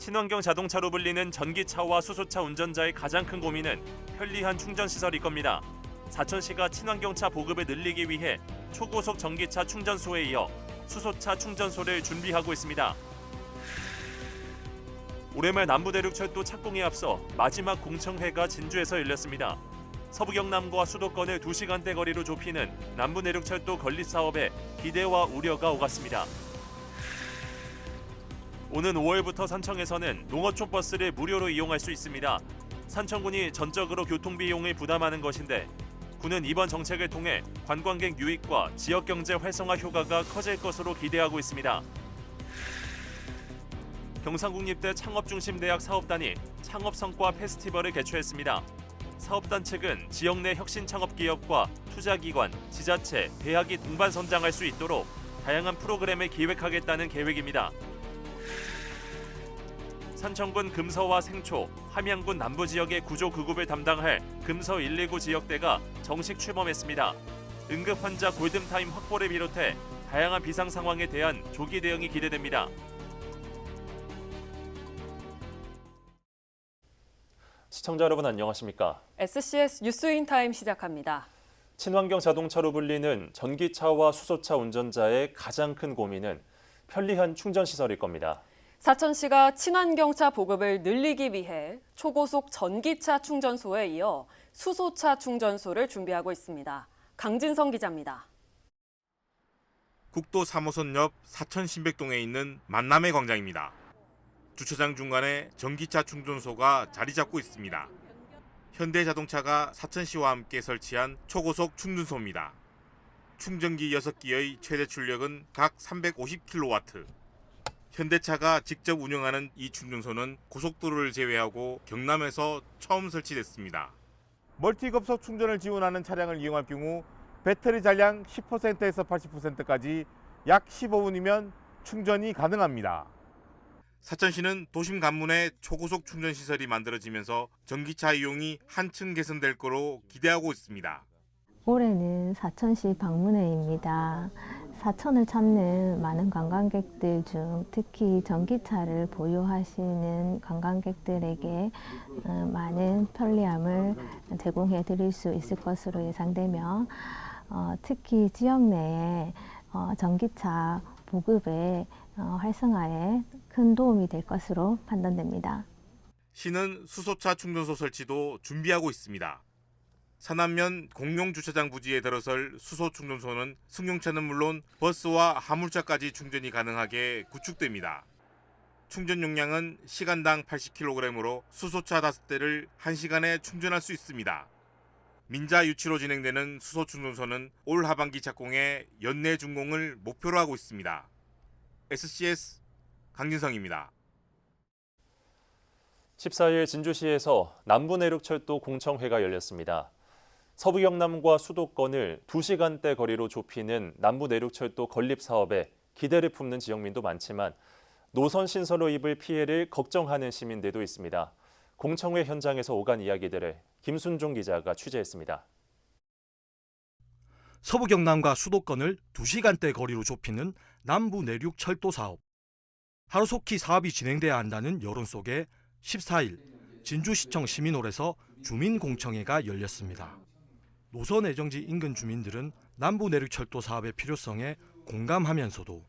친환경 자동차로 불리는 전기차와 수소차 운전자의 가장 큰 고민은 편리한 충전시설일 겁니다. 사천시가 친환경차 보급을 늘리기 위해 초고속 전기차 충전소에 이어 수소차 충전소를 준비하고 있습니다. 올해 말 남부내륙철도 착공에 앞서 마지막 공청회가 진주에서 열렸습니다. 서부 경남과 수도권을 2시간대 거리로 좁히는 남부내륙철도 건립사업에 기대와 우려가 오갔습니다. 오는 5월부터 산청에서는 농어촌 버스를 무료로 이용할 수 있습니다. 산청군이 전적으로 교통비용을 부담하는 것인데 군은 이번 정책을 통해 관광객 유입과 지역경제 활성화 효과가 커질 것으로 기대하고 있습니다. 경상국립대 창업중심대학 사업단이 창업성과 페스티벌을 개최했습니다. 사업단 측은 지역 내 혁신 창업기업과 투자기관, 지자체, 대학이 동반 선장할 수 있도록 다양한 프로그램을 기획하겠다는 계획입니다. 산청군 금서와 생초, 함양군 남부지역의 구조구급을 담당할 금서 119 지역대가 정식 출범했습니다. 응급 환자 골든타임 확보를 비롯해 다양한 비상 상황에 대한 조기 대응이 기대됩니다. 시청자 여러분 안녕하십니까? SCS 뉴스인타임 시작합니다. 친환경 자동차로 불리는 전기차와 수소차 운전자의 가장 큰 고민은 편리한 충전시설일 겁니다. 사천시가 친환경차 보급을 늘리기 위해 초고속 전기차 충전소에 이어 수소차 충전소를 준비하고 있습니다. 강진성 기자입니다. 국도 3호선 옆 사천 신백동에 있는 만남의 광장입니다. 주차장 중간에 전기차 충전소가 자리 잡고 있습니다. 현대자동차가 사천시와 함께 설치한 초고속 충전소입니다. 충전기 6기의 최대 출력은 각 350kW. 현대차가 직접 운영하는 이 충전소는 고속도로를 제외하고 경남에서 처음 설치됐습니다. 멀티급속 충전을 지원하는 차량을 이용할 경우 배터리 잔량 10%에서 80%까지 약 15분이면 충전이 가능합니다. 사천시는 도심 간문에 초고속 충전 시설이 만들어지면서 전기차 이용이 한층 개선될 거로 기대하고 있습니다. 올해는 사천시 방문회입니다. 사천을 찾는 많은 관광객들 중 특히 전기차를 보유하시는 관광객들에게 많은 편리함을 제공해 드릴 수 있을 것으로 예상되며 특히 지역 내에 전기차 보급의 활성화에 큰 도움이 될 것으로 판단됩니다. 시는 수소차 충전소 설치도 준비하고 있습니다. 산안면 공용주차장 부지에 들어설 수소 충전소는 승용차는 물론 버스와 화물차까지 충전이 가능하게 구축됩니다. 충전 용량은 시간당 80kg으로 수소차 5대를 1시간에 충전할 수 있습니다. 민자 유치로 진행되는 수소 충전소는 올 하반기 착공에 연내 준공을 목표로 하고 있습니다. SCS 강진성입니다. 14일 진주시에서 남부내륙철도 공청회가 열렸습니다. 서부 경남과 수도권을 2시간대 거리로 좁히는 남부내륙철도 건립 사업에 기대를 품는 지역민도 많지만 노선 신설로 입을 피해를 걱정하는 시민들도 있습니다. 공청회 현장에서 오간 이야기들을 김순종 기자가 취재했습니다. 서부 경남과 수도권을 2시간대 거리로 좁히는 남부내륙 철도 사업. 하루속히 사업이 진행돼야 한다는 여론 속에 14일 진주시청 시민홀에서 주민공청회가 열렸습니다. 노선 애정지 인근 주민들은 남부내륙 철도 사업의 필요성에 공감하면서도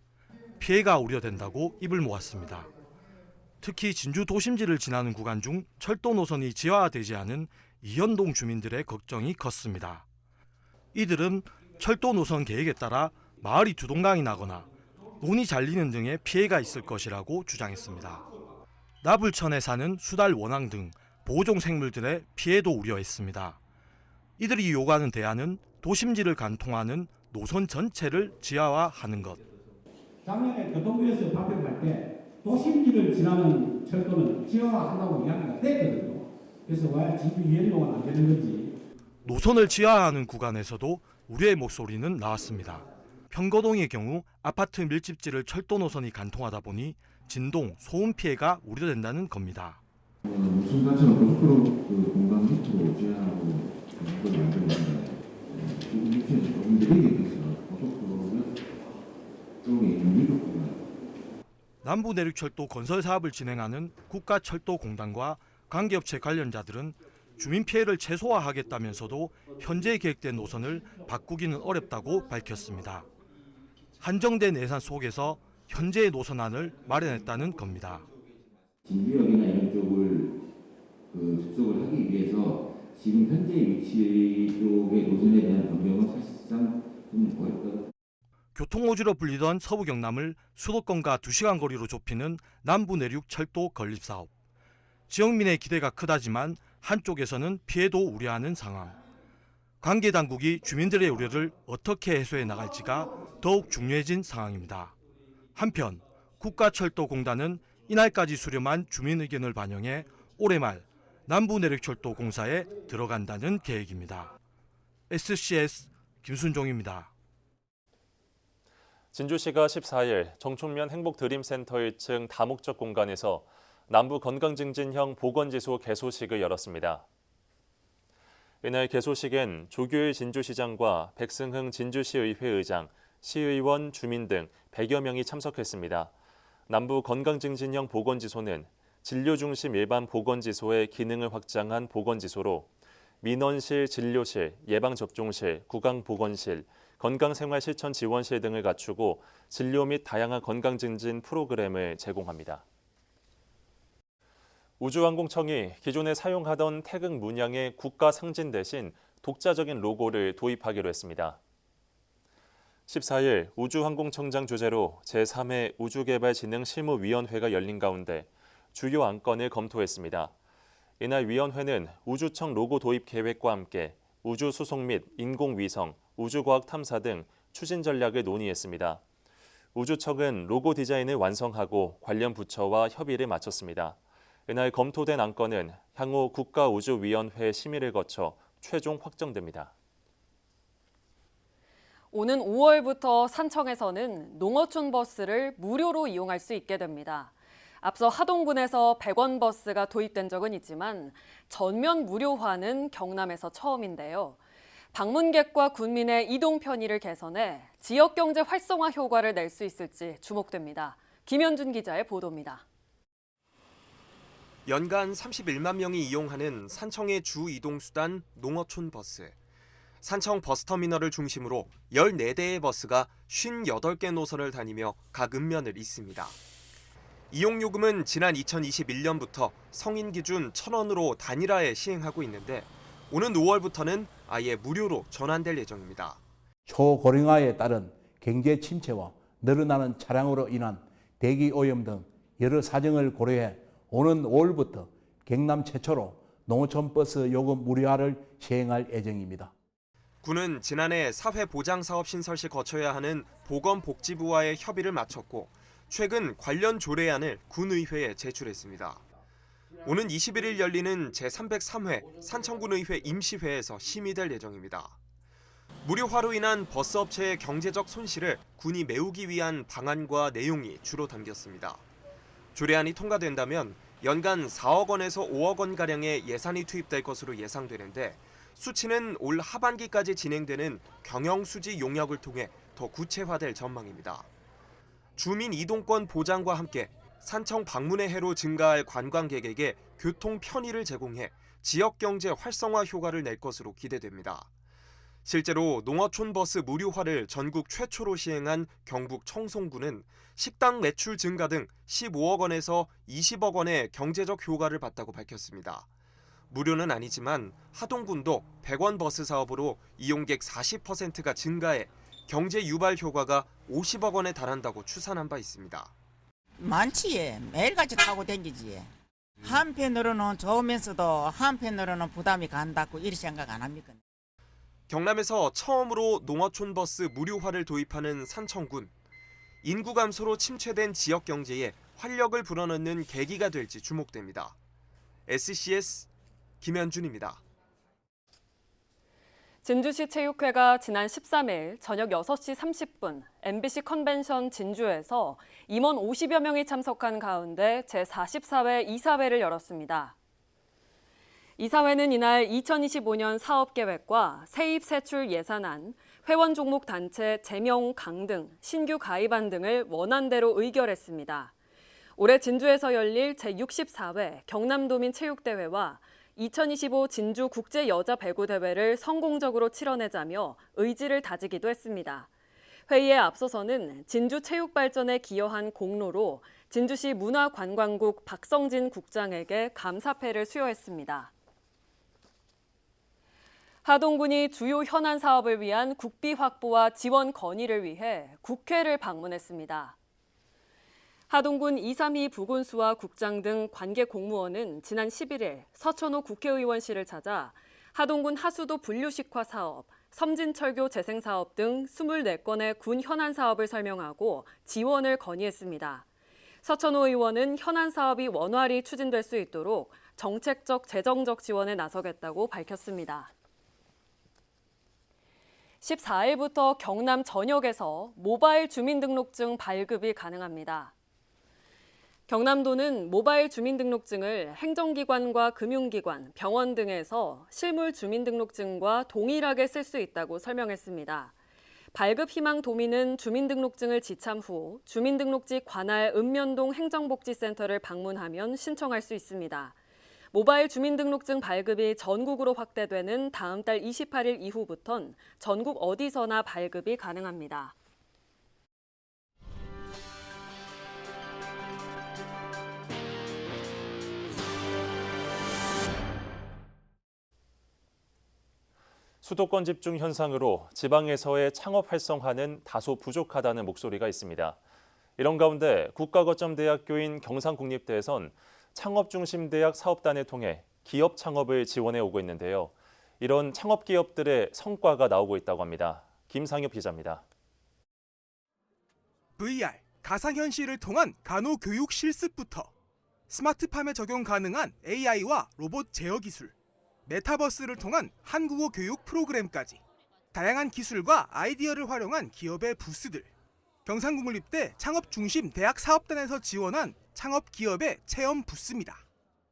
피해가 우려된다고 입을 모았습니다. 특히 진주 도심지를 지나는 구간 중 철도 노선이 지하화되지 않은 이현동 주민들의 걱정이 컸습니다. 이들은 철도 노선 계획에 따라 마을이 두동강이 나거나 논이 잘리는 등의 피해가 있을 것이라고 주장했습니다. 나불천에 사는 수달 원앙 등 보호종 생물들의 피해도 우려했습니다. 이들이 요구하는 대안은 도심지를 관통하는 노선 전체를 지하화하는 것. 작년에 교통부에서 발표할 때 도심지를 지나는 철도는 지하화한다고 이야기가 됐거든요. 그래서 왜 진주 이현동은 안 되는 건지. 노선을 지하화하는 구간에서도 우려의 목소리는 나왔습니다. 평거동의 경우 아파트 밀집지를 철도 노선이 관통하다 보니 진동, 소음 피해가 우려된다는 겁니다. 무슨 자체는 고속도로 공간 밑으로 지하하고 그걸 만들었는데 지금 밑에는 조금 느리게 돼서 고속도로는 쪽에 있는 위로 공간. 남부내륙철도 건설 사업을 진행하는 국가철도공단과 관계업체 관련자들은 주민 피해를 최소화하겠다면서도 현재 계획된 노선을 바꾸기는 어렵다고 밝혔습니다. 한정된 예산 속에서 현재의 노선안을 마련했다는 겁니다. 진주역이나 이런 쪽을 접속을 하기 위해서 지금 현재 위치 쪽의 노선에 대한 변경은 사실상 좀 어렵다. 교통호주로 불리던 서부 경남을 수도권과 2시간 거리로 좁히는 남부 내륙 철도 건립 사업. 지역민의 기대가 크다지만 한쪽에서는 피해도 우려하는 상황. 관계 당국이 주민들의 우려를 어떻게 해소해 나갈지가 더욱 중요해진 상황입니다. 한편 국가철도공단은 이날까지 수렴한 주민 의견을 반영해 올해 말 남부내륙철도 공사에 들어간다는 계획입니다. SCS 김순종입니다. 진주시가 14일 정촌면 행복드림센터 1층 다목적 공간에서 남부 건강증진형 보건지소 개소식을 열었습니다. 이날 개소식엔 조규일 진주시장과 백승흥 진주시의회 의장, 시의원, 주민 등 100여 명이 참석했습니다. 남부 건강증진형 보건지소는 진료중심 일반 보건지소의 기능을 확장한 보건지소로 민원실, 진료실, 예방접종실, 구강보건실, 건강생활실천지원실 등을 갖추고 진료 및 다양한 건강증진 프로그램을 제공합니다. 우주항공청이 기존에 사용하던 태극 문양의 국가 상징 대신 독자적인 로고를 도입하기로 했습니다. 14일 우주항공청장 주재로 제3회 우주개발진흥실무위원회가 열린 가운데 주요 안건을 검토했습니다. 이날 위원회는 우주청 로고 도입 계획과 함께 우주 수송 및 인공위성, 우주과학 탐사 등 추진 전략을 논의했습니다. 우주청은 로고 디자인을 완성하고 관련 부처와 협의를 마쳤습니다. 이날 검토된 안건은 향후 국가우주위원회 심의를 거쳐 최종 확정됩니다. 오는 5월부터 산청에서는 농어촌 버스를 무료로 이용할 수 있게 됩니다. 앞서 하동군에서 100원 버스가 도입된 적은 있지만 전면 무료화는 경남에서 처음인데요. 방문객과 군민의 이동 편의를 개선해 지역 경제 활성화 효과를 낼 수 있을지 주목됩니다. 김현준 기자의 보도입니다. 연간 31만 명이 이용하는 산청의 주 이동수단 농어촌 버스. 산청 버스터미널을 중심으로 14대의 버스가 58개 노선을 다니며 각 읍면을 잇습니다. 이용요금은 지난 2021년부터 성인 기준 1,000원으로 단일화해 시행하고 있는데 오는 5월부터는 아예 무료로 전환될 예정입니다. 초고령화에 따른 경제 침체와 늘어나는 차량으로 인한 대기 오염 등 여러 사정을 고려해 오는 5월부터 경남 최초로 농어촌 버스 요금 무료화를 시행할 예정입니다. 군은 지난해 사회보장사업 신설 시 거쳐야 하는 보건복지부와의 협의를 마쳤고 최근 관련 조례안을 군의회에 제출했습니다. 오는 21일 열리는 제303회 산청군의회 임시회에서 심의될 예정입니다. 무료화로 인한 버스업체의 경제적 손실을 군이 메우기 위한 방안과 내용이 주로 담겼습니다. 조례안이 통과된다면 연간 4억 원에서 5억 원가량의 예산이 투입될 것으로 예상되는데 수치는 올 하반기까지 진행되는 경영수지 용역을 통해 더 구체화될 전망입니다. 주민 이동권 보장과 함께 산청 방문의 해로 증가할 관광객에게 교통 편의를 제공해 지역 경제 활성화 효과를 낼 것으로 기대됩니다. 실제로 농어촌 버스 무료화를 전국 최초로 시행한 경북 청송군은 식당 매출 증가 등 15억 원에서 20억 원의 경제적 효과를 봤다고 밝혔습니다. 무료는 아니지만 하동군도 100원 버스 사업으로 이용객 40%가 증가해 경제 유발 효과가 50억 원에 달한다고 추산한 바 있습니다. 많지. 매일같이 타고 댕기지. 한편으로는 좋으면서도 한편으로는 부담이 간다고 이리 생각 안 합니까? 경남에서 처음으로 농어촌 버스 무료화를 도입하는 산청군. 인구 감소로 침체된 지역 경제에 활력을 불어넣는 계기가 될지 주목됩니다. SCS 김현준입니다. 진주시 체육회가 지난 13일 저녁 6시 30분 MBC 컨벤션 진주에서 임원 50여 명이 참석한 가운데 제44회 이사회를 열었습니다. 이사회는 이날 2025년 사업계획과 세입 세출 예산안, 회원 종목 단체 제명 강등, 신규 가입안 등을 원안대로 의결했습니다. 올해 진주에서 열릴 제64회 경남도민 체육대회와 2025 진주 국제여자배구대회를 성공적으로 치러내자며 의지를 다지기도 했습니다. 회의에 앞서서는 진주 체육 발전에 기여한 공로로 진주시 문화관광국 박성진 국장에게 감사패를 수여했습니다. 하동군이 주요 현안 사업을 위한 국비 확보와 지원 건의를 위해 국회를 방문했습니다. 하동군 이삼희 부군수와 국장 등 관계 공무원은 지난 11일 서천호 국회의원실을 찾아 하동군 하수도 분류식화 사업, 섬진철교 재생사업 등 24건의 군 현안 사업을 설명하고 지원을 건의했습니다. 서천호 의원은 현안 사업이 원활히 추진될 수 있도록 정책적, 재정적 지원에 나서겠다고 밝혔습니다. 14일부터 경남 전역에서 모바일 주민등록증 발급이 가능합니다. 경남도는 모바일 주민등록증을 행정기관과 금융기관, 병원 등에서 실물 주민등록증과 동일하게 쓸 수 있다고 설명했습니다. 발급 희망 도민은 주민등록증을 지참 후 주민등록지 관할 읍면동 행정복지센터를 방문하면 신청할 수 있습니다. 모바일 주민등록증 발급이 전국으로 확대되는 다음 달 28일 이후부턴 전국 어디서나 발급이 가능합니다. 수도권 집중 현상으로 지방에서의 창업 활성화는 다소 부족하다는 목소리가 있습니다. 이런 가운데 국가거점대학교인 경상국립대에선 창업중심대학 사업단을 통해 기업 창업을 지원해 오고 있는데요. 이런 창업 기업들의 성과가 나오고 있다고 합니다. 김상엽 기자입니다. VR, 가상현실을 통한 간호교육 실습부터 스마트팜에 적용 가능한 AI와 로봇 제어 기술, 메타버스를 통한 한국어 교육 프로그램까지 다양한 기술과 아이디어를 활용한 기업의 부스들. 경상국립대 창업중심대학 사업단에서 지원한 창업기업의 체험 부스입니다.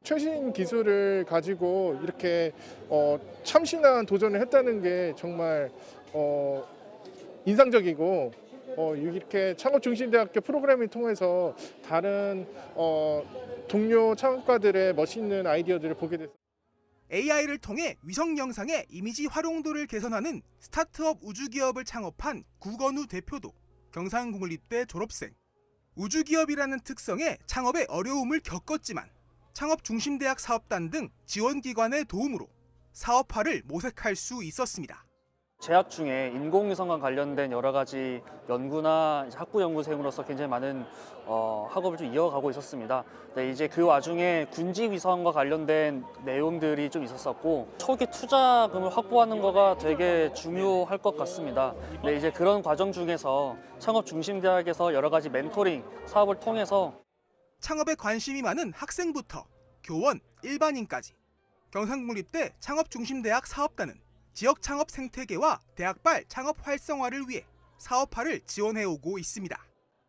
최신 기술을 가지고 이렇게 참신한 도전을 했다는 게 정말 인상적이고 이렇게 창업중심대학교 프로그램을 통해서 다른 동료 창업가들의 멋있는 아이디어들을 보게 됐습니다. AI를 통해 위성 영상의 이미지 활용도를 개선하는 스타트업 우주기업을 창업한 구건우 대표도 경상국립대 졸업생. 우주기업이라는 특성에 창업의 어려움을 겪었지만 창업중심대학 사업단 등 지원기관의 도움으로 사업화를 모색할 수 있었습니다. 재학 중에 인공위성과 관련된 여러 가지 연구나 학부 연구생으로서 굉장히 많은 학업을 좀 이어가고 있었습니다. 네, 이제 그 와중에 군지 위성과 관련된 내용들이 좀 있었었고 초기 투자금을 확보하는 거가 되게 중요할 것 같습니다. 네, 이제 그런 과정 중에서 창업중심대학에서 여러 가지 멘토링 사업을 통해서 창업에 관심이 많은 학생부터 교원, 일반인까지 경상국립대 창업중심대학 사업단은 지역 창업 생태계와 대학발 창업 활성화를 위해 사업화를 지원해오고 있습니다.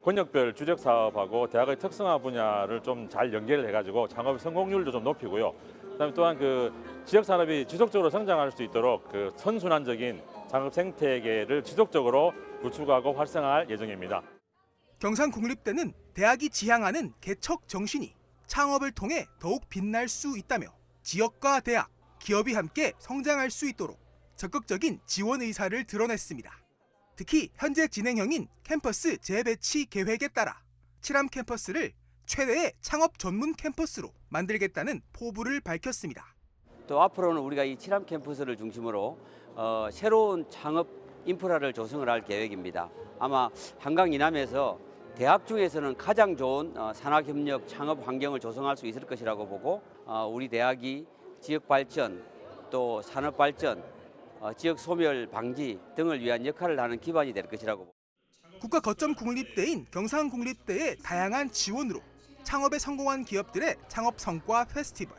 권역별 주력 사업하고 대학의 특성화 분야를 좀 잘 연결해가지고 창업 성공률도 좀 높이고요. 그다음에 또한 그 지역 산업이 지속적으로 성장할 수 있도록 그 선순환적인 창업 생태계를 지속적으로 구축하고 활성화할 예정입니다. 경상국립대는 대학이 지향하는 개척 정신이 창업을 통해 더욱 빛날 수 있다며 지역과 대학, 기업이 함께 성장할 수 있도록 적극적인 지원 의사를 드러냈습니다. 특히 현재 진행형인 캠퍼스 재배치 계획에 따라 칠암 캠퍼스를 최대의 창업 전문 캠퍼스로 만들겠다는 포부를 밝혔습니다. 또 앞으로는 우리가 이 칠암 캠퍼스를 중심으로 새로운 창업 인프라를 조성을 할 계획입니다. 아마 한강 이남에서 대학 중에서는 가장 좋은 산학협력 창업 환경을 조성할 수 있을 것이라고 보고 우리 대학이 지역 발전 또 산업 발전 지역 소멸 방지 등을 위한 역할을 하는 기반이 될 것이라고 봅니다. 국가 거점 국립대인 경상국립대의 다양한 지원으로 창업에 성공한 기업들의 창업 성과 페스티벌,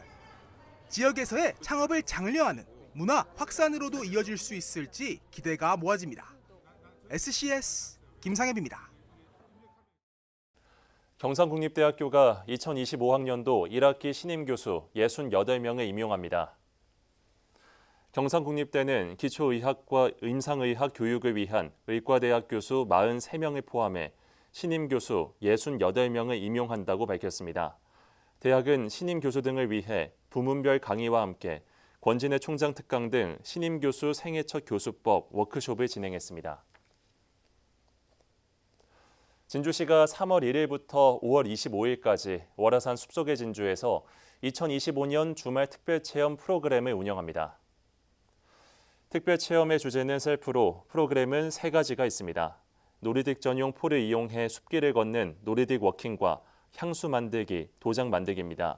지역에서의 창업을 장려하는 문화 확산으로도 이어질 수 있을지 기대가 모아집니다. SCS 김상엽입니다. 경상국립대학교가 2025학년도 1학기 신임 교수 68명을 임용합니다. 경상국립대는 기초의학과 임상의학 교육을 위한 의과대학 교수 43명을 포함해 신임 교수 68명을 임용한다고 밝혔습니다. 대학은 신임 교수 등을 위해 부문별 강의와 함께 권진애 총장 특강 등 신임 교수 생애 첫 교수법 워크숍을 진행했습니다. 진주시가 3월 1일부터 5월 25일까지 월화산 숲속의 진주에서 2025년 주말 특별체험 프로그램을 운영합니다. 특별체험의 주제는 셀프로, 프로그램은 3가지가 있습니다. 놀이dik 전용 폴을 이용해 숲길을 걷는 놀이dik 워킹과 향수 만들기, 도장 만들기입니다.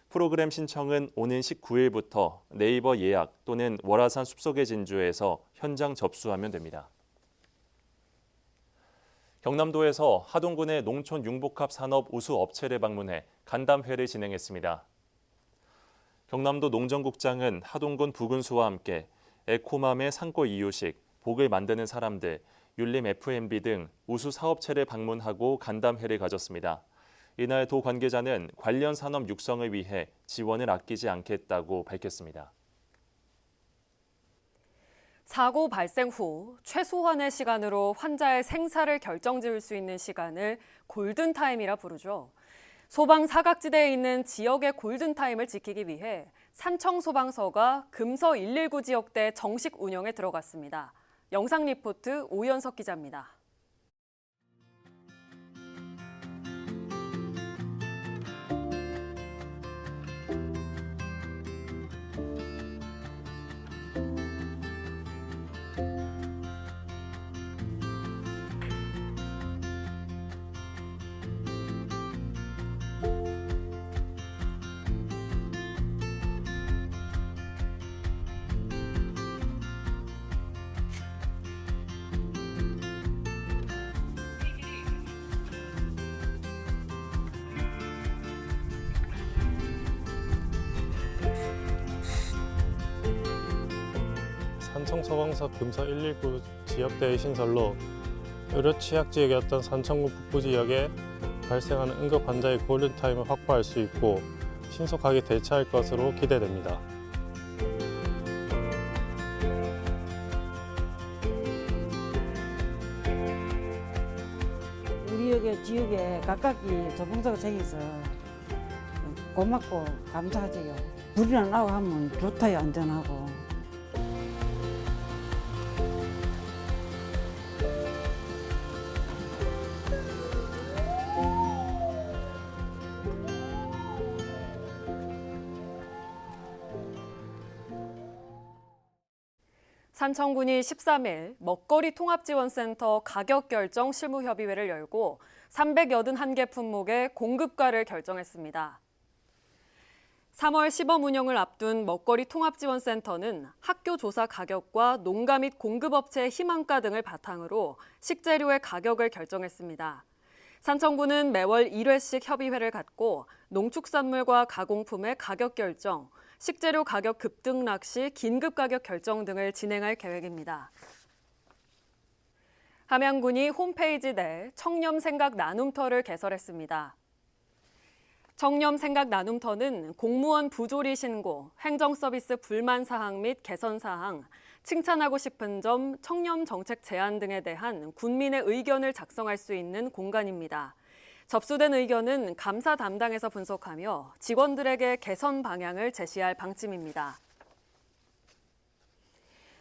프로그램 신청은 오는 19일부터 네이버 예약 또는 월화산 숲속의 진주에서 현장 접수하면 됩니다. 경남도에서 하동군의 농촌 융복합 산업 우수 업체를 방문해 간담회를 진행했습니다. 경남도 농정국장은 하동군 부군수와 함께 에코맘의 산골 이유식, 복을 만드는 사람들, 율림 F&B 등 우수 사업체를 방문하고 간담회를 가졌습니다. 이날 도 관계자는 관련 산업 육성을 위해 지원을 아끼지 않겠다고 밝혔습니다. 사고 발생 후 최소한의 시간으로 환자의 생사를 결정지을 수 있는 시간을 골든타임이라 부르죠. 소방 사각지대에 있는 지역의 골든타임을 지키기 위해 산청소방서가 금서 119 지역대 정식 운영에 들어갔습니다. 영상 리포트 오연석 기자입니다. 산청소방서 금서 119 지역대의 신설로 의료 취약 지역이었던 산청군 북부 지역에 발생하는 응급 환자의 골든타임을 확보할 수 있고 신속하게 대처할 것으로 기대됩니다. 우리 여기 지역에 각각이 소방서가 생겨서 고맙고 감사하지요. 불이 안 나고 하면 좋다요, 안전하고. 산청군이 13일 먹거리 통합지원센터 가격결정 실무협의회를 열고 381개 품목의 공급가를 결정했습니다. 3월 시범 운영을 앞둔 먹거리 통합지원센터는 학교 조사 가격과 농가 및 공급업체의 희망가 등을 바탕으로 식재료의 가격을 결정했습니다. 산청군은 매월 1회씩 협의회를 갖고 농축산물과 가공품의 가격 결정, 식재료 가격 급등락 시 긴급 가격 결정 등을 진행할 계획입니다. 함양군이 홈페이지 내 청렴생각 나눔터를 개설했습니다. 청렴생각 나눔터는 공무원 부조리 신고, 행정서비스 불만 사항 및 개선 사항, 칭찬하고 싶은 점, 청렴 정책 제안 등에 대한 군민의 의견을 작성할 수 있는 공간입니다. 접수된 의견은 감사 담당에서 분석하며 직원들에게 개선 방향을 제시할 방침입니다.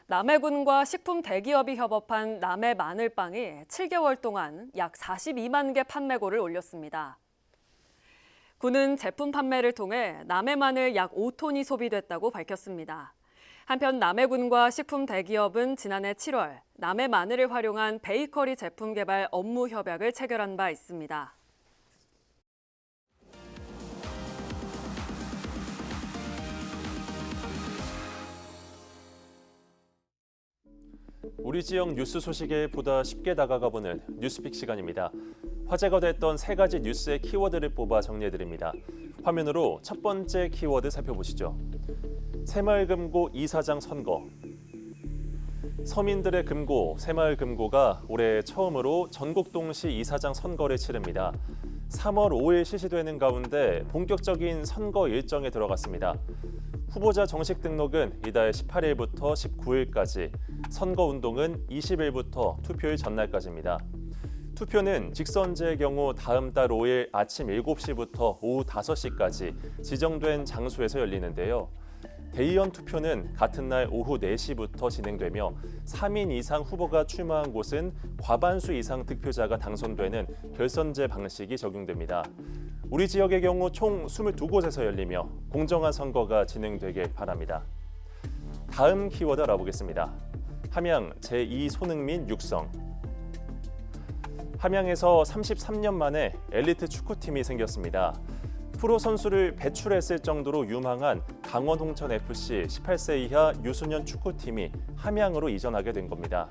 남해군과 식품 대기업이 협업한 남해 마늘빵이 7개월 동안 약 42만 개 판매고를 올렸습니다. 군은 제품 판매를 통해 남해 마늘 약 5톤이 소비됐다고 밝혔습니다. 한편 남해군과 식품 대기업은 지난해 7월 남해 마늘을 활용한 베이커리 제품 개발 업무 협약을 체결한 바 있습니다. 우리 지역 뉴스 소식에 보다 쉽게 다가가보는 뉴스픽 시간입니다. 화제가 됐던 3가지 뉴스의 키워드를 뽑아 정리해드립니다. 화면으로 첫 번째 키워드 살펴보시죠. 새마을금고 이사장 선거. 서민들의 금고, 새마을금고가 올해 처음으로 전국 동시 이사장 선거를 치릅니다. 3월 5일 실시되는 가운데 본격적인 선거 일정에 들어갔습니다. 후보자 정식 등록은 이달 18일부터 19일까지, 선거운동은 20일부터 투표일 전날까지입니다. 투표는 직선제의 경우 다음 달 5일 아침 7시부터 오후 5시까지 지정된 장소에서 열리는데요. 대의원 투표는 같은 날 오후 4시부터 진행되며 3인 이상 후보가 출마한 곳은 과반수 이상 득표자가 당선되는 결선제 방식이 적용됩니다. 우리 지역의 경우 총 22곳에서 열리며 공정한 선거가 진행되길 바랍니다. 다음 키워드 알아보겠습니다. 함양 제2손흥민 육성. 함양에서 33년 만에 엘리트 축구팀이 생겼습니다. 프로 선수를 배출했을 정도로 유망한 강원 홍천FC 18세 이하 유소년 축구팀이 함양으로 이전하게 된 겁니다.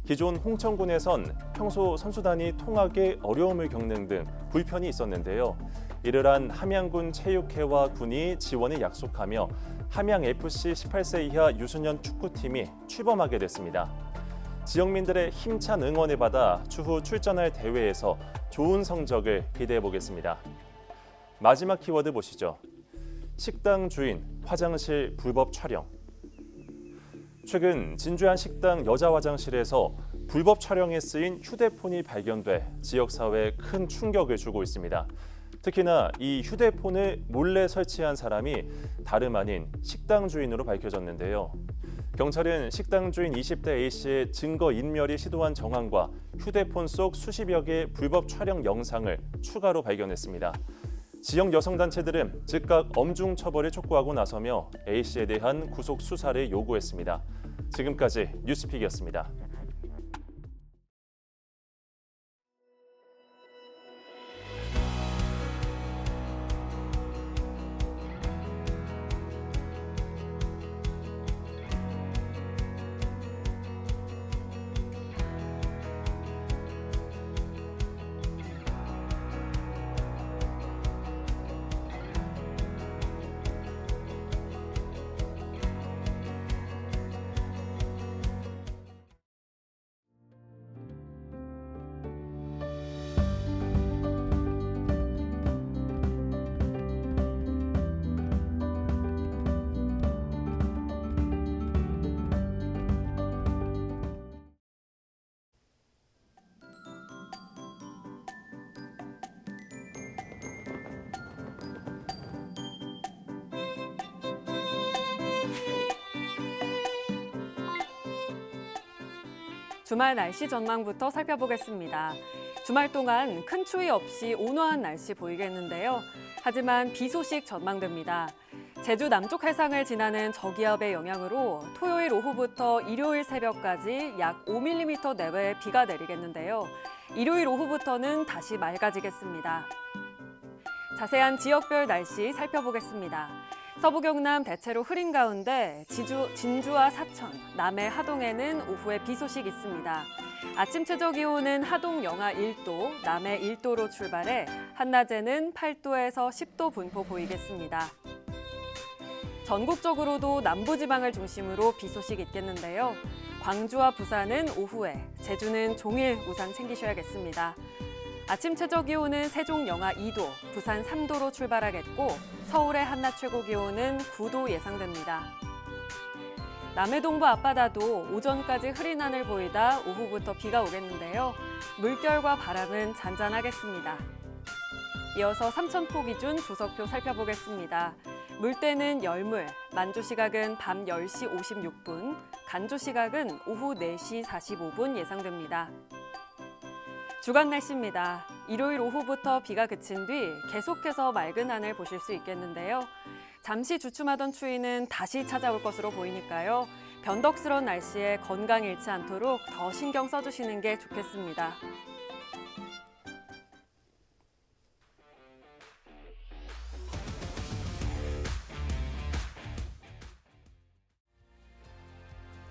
기존 홍천군에선 평소 선수단이 통학에 어려움을 겪는 등 불편이 있었는데요. 이를 한 함양군 체육회와 군이 지원을 약속하며 함양FC 18세 이하 유소년 축구팀이 출범하게 됐습니다. 지역민들의 힘찬 응원을 받아 추후 출전할 대회에서 좋은 성적을 기대해 보겠습니다. 마지막 키워드 보시죠. 식당 주인, 화장실 불법 촬영. 최근 진주의 한 식당 여자 화장실에서 불법 촬영에 쓰인 휴대폰이 발견돼 지역사회에 큰 충격을 주고 있습니다. 특히나 이 휴대폰을 몰래 설치한 사람이 다름 아닌 식당 주인으로 밝혀졌는데요. 경찰은 식당 주인 20대 A씨의 증거인멸이 시도한 정황과 휴대폰 속 수십여 개의 불법 촬영 영상을 추가로 발견했습니다. 지역 여성단체들은 즉각 엄중 처벌을 촉구하고 나서며 A씨에 대한 구속 수사를 요구했습니다. 지금까지 뉴스픽이었습니다. 주말 날씨 전망부터 살펴보겠습니다. 주말 동안 큰 추위 없이 온화한 날씨 보이겠는데요. 하지만 비 소식 전망됩니다. 제주 남쪽 해상을 지나는 저기압의 영향으로 토요일 오후부터 일요일 새벽까지 약 5mm 내외의 비가 내리겠는데요. 일요일 오후부터는 다시 맑아지겠습니다. 자세한 지역별 날씨 살펴보겠습니다. 서부 경남 대체로 흐린 가운데 진주와 사천, 남해 하동에는 오후에 비 소식 있습니다. 아침 최저 기온은 하동 영하 1도, 남해 1도로 출발해 한낮에는 8도에서 10도 분포 보이겠습니다. 전국적으로도 남부지방을 중심으로 비 소식 있겠는데요. 광주와 부산은 오후에, 제주는 종일 우산 챙기셔야겠습니다. 아침 최저 기온은 세종 영하 2도, 부산 3도로 출발하겠고 서울의 한낮 최고 기온은 9도 예상됩니다. 남해 동부 앞바다도 오전까지 흐린 하늘 보이다 오후부터 비가 오겠는데요. 물결과 바람은 잔잔하겠습니다. 이어서 삼천포 기준 주석표 살펴보겠습니다. 물때는 열물, 만조 시각은 밤 10시 56분, 간조 시각은 오후 4시 45분 예상됩니다. 주간 날씨입니다. 일요일 오후부터 비가 그친 뒤 계속해서 맑은 하늘 보실 수 있겠는데요. 잠시 주춤하던 추위는 다시 찾아올 것으로 보이니까요. 변덕스러운 날씨에 건강 잃지 않도록 더 신경 써주시는 게 좋겠습니다.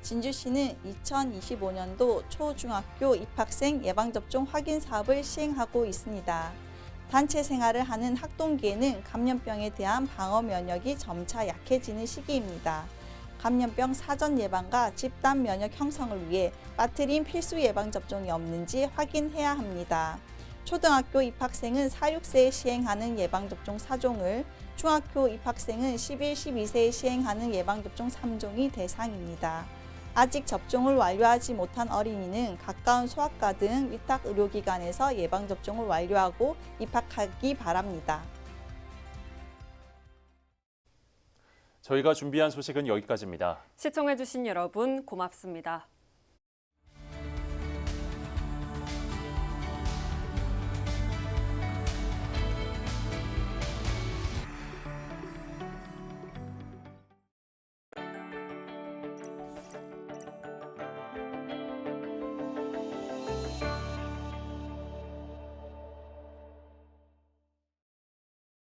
진주시는 2025년도 초중학교 입학생 예방접종 확인 사업을 시행하고 있습니다. 단체 생활을 하는 학동기에는 감염병에 대한 방어 면역이 점차 약해지는 시기입니다. 감염병 사전 예방과 집단 면역 형성을 위해 빠뜨린 필수 예방접종이 없는지 확인해야 합니다. 초등학교 입학생은 4-6세에 시행하는 예방접종 4종을, 중학교 입학생은 11, 12세에 시행하는 예방접종 3종이 대상입니다. 아직 접종을 완료하지 못한 어린이는 가까운 소아과 등 위탁 의료기관에서 예방접종을 완료하고 입학하기 바랍니다. 저희가 준비한 소식은 여기까지입니다. 시청해주신 여러분 고맙습니다.